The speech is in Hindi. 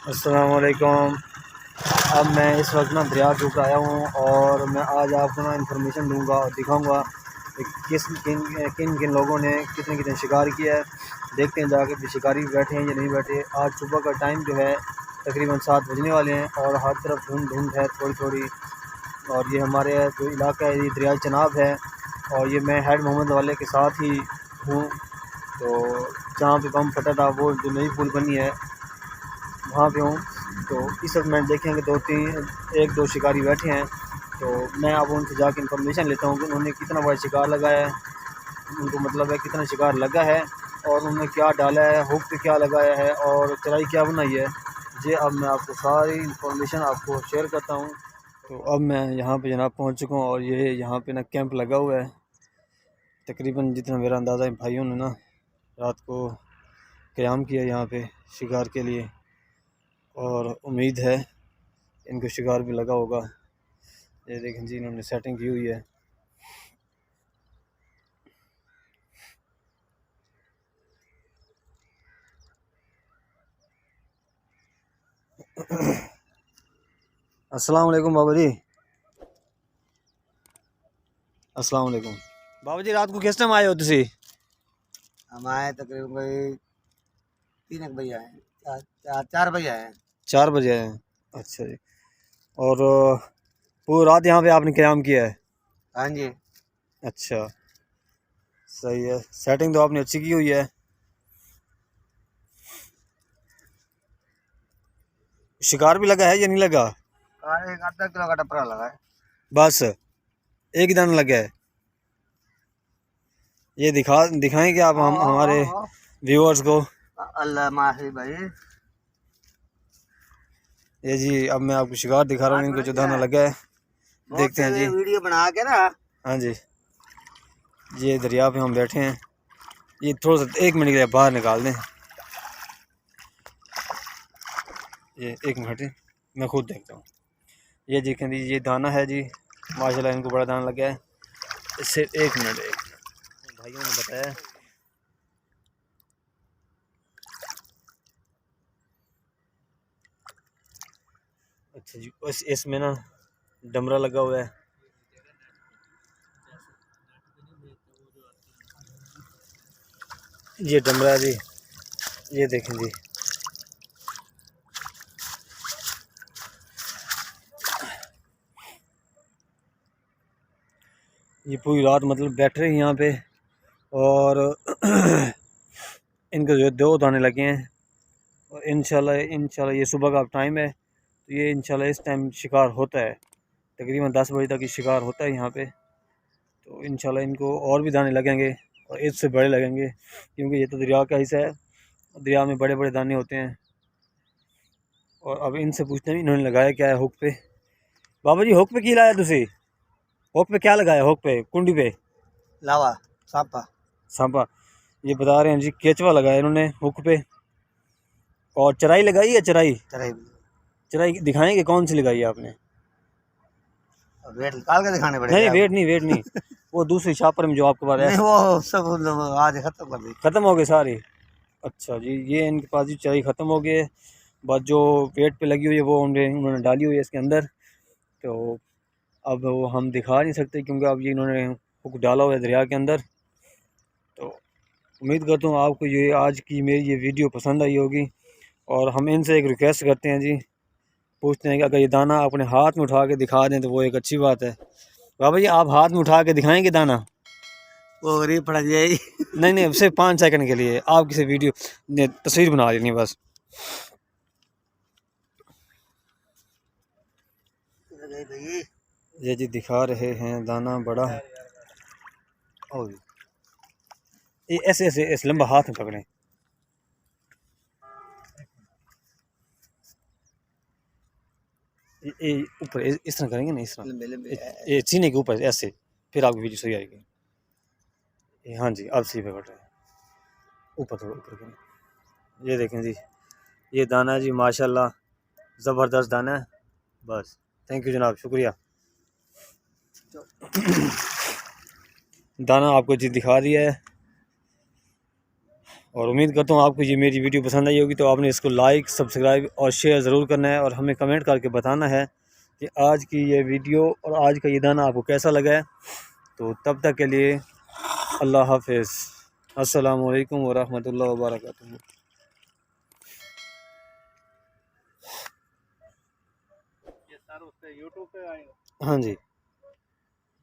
अस्सलामुअलैकुम। अब मैं इस वक्त ना दरिया के ऊपर आया हूँ और मैं आज आपको ना इन्फॉर्मेशन दूंगा और दिखाऊंगा कि किन किन लोगों ने कितने कितने शिकार किया है। देखते हैं जाके भी शिकारी बैठे हैं या नहीं बैठे। आज सुबह का टाइम जो है तकरीबन 7 बजने वाले हैं और हर तरफ धुंध धुंध है थोड़ी थोड़ी। और ये हमारे जो इलाका है ये दरिया चनाब है और ये मैं हेड मोहम्मद वाले के साथ ही हूँ। तो जहाँ पे बम फटा था वो जो नई पुल बनी है वहाँ पे हूँ। तो इस वक्त मैं देखेंगे एक दो शिकारी बैठे हैं। तो मैं अब उनसे जाके इन्फॉर्मेशन लेता हूँ कि उन्होंने कितना बड़ा शिकार लगाया है, उनको मतलब है कितना शिकार लगा है और उन्होंने क्या डाला है, हुक पे क्या लगाया है और चराई क्या बनाई है। ये अब मैं आपको सारी इन्फॉर्मेशन आपको शेयर करता हूँ। तो अब मैं यहाँ पे जनाब पहुँच चुका हूँ और ये यहाँ पे ना कैंप लगा हुआ है। तकरीबन जितना मेरा अंदाज़ा है भाइयों ने ना रात को क़याम किया यहाँ पे शिकार के लिए और उम्मीद है इनको शिकार भी लगा होगा। ये देखें जी इन्होंने सेटिंग की हुई है। अस्सलाम वालेकुम बाबा जी। अस्सलाम वालेकुम बाबा जी। रात को किस टाइम आए हो तुसी? हम आए तकरीबन कोई 3 बजे आए, 4 बजे आए। 4 बजे आए हैं। अच्छा जी। और पूरी रात यहाँ पे आपने क़याम किया है? हाँ जी। अच्छा सही है, सेटिंग तो आपने अच्छी की हुई है। शिकार भी लगा है या नहीं लगा? एक आधा किलो का टपरा लगा है। बस एक ही दाना लगा है। ये दिखाएंगे आप हम हमारे व्यूअर्स को? अल्लाह माही भाई। ये जी अब मैं आपको शिकार दिखा रहा हूँ, इनको जो दाना लगा है। देखते हैं जी वीडियो बना के ना। हाँ जी। ये दरिया पे हम बैठे हैं, ये थोड़ा सा 1 मिनट के लिए बाहर निकाल दें। ये 1 मिनट मैं खुद देखता हूँ। ये देखें जी ये दाना है जी, माशाल्लाह इनको बड़ा दाना लगा है। इससे 1 मिनट भाइयों ने बताया। अच्छा जी बस इसमें ना डमरा लगा हुआ है। ये डमरा है जी, ये देखें जी। ये पूरी रात मतलब बैठ रहे हैं यहाँ पे और इनको जो 2 दाने लगे हैं और इंशाल्लाह ये सुबह का टाइम है तो ये इंशाल्लाह इस टाइम शिकार होता है। तकरीबन 10 बजे तक ये शिकार होता है यहाँ पे। तो इंशाल्लाह इनको और भी दाने लगेंगे और इससे बड़े लगेंगे क्योंकि ये तो दरिया का हिस्सा है, दरिया में बड़े बड़े दाने होते हैं। और अब इनसे पूछते हैं इन्होंने लगाया क्या है हुक पे। बाबा जी हुक पे की लाया तुसी? हुक पे क्या लगाया? हुक पे कुंडी पे लावा सांपा। सांपा। ये बता रहे हैं जी केचवा लगाया इन्होंने हुक पे। और चराई लगाई है? चराई चराई दिखाएंगे कौन सी लगाई है आपने? वेट निकाल के दिखाने नहीं पड़ेगा। वेट नहीं वो दूसरी छापर में जो आपके पास नहीं है। वो सब आज खत्म कर दी। खत्म हो गई सारी? अच्छा जी ये इनके पास जी चराई ख़त्म हो गई है। बस जो पेट पे लगी हुई है वो उन्होंने डाली हुई है इसके अंदर। तो अब वो हम दिखा नहीं सकते क्योंकि अब ये इन्होंने हुक डाला हुआ है दरिया के अंदर। तो उम्मीद करता हूँ आपको ये आज की मेरी ये वीडियो पसंद आई होगी। और हम इनसे एक रिक्वेस्ट करते हैं जी, पूछते हैं कि अगर ये दाना अपने हाथ में उठा के दिखा दें तो वो एक अच्छी बात है। बाबा जी आप हाथ में उठा के दिखाएंगे दाना? वो गरीब पड़ जाएगी। नहीं सिर्फ 5 सेकंड के लिए आप किसी वीडियो ने तस्वीर बना लेनी बस। ये जी दिखा रहे हैं दाना बड़ा। और ये ऐसे ऐसे इस लंबा हाथ में पकड़ें। ये ऊपर इस तरह करेंगे ना, इस तरह ये सीने के ऊपर ऐसे, फिर आपकी वीडियो सही आएगी। हाँ जी अब सही पकड़ रहे हैं, ऊपर थोड़ा ऊपर करें। ये देखें जी ये दाना जी माशाल्लाह ज़बरदस्त दाना है। बस थैंक यू जनाब, शुक्रिया। दाना आपको जी दिखा दिया है और उम्मीद करता हूँ आपको ये मेरी वीडियो पसंद आई होगी, तो आपने इसको लाइक, सब्सक्राइब और शेयर ज़रूर करना है, और हमें कमेंट करके बताना है कि आज की ये वीडियो और आज का ये दाना आपको कैसा लगा है। तो तब तक के लिए अल्लाह हाफिज़। अस्सलामु अलैकुम वरहमतुल्लाहि वबरकातुहू। हाँ जी।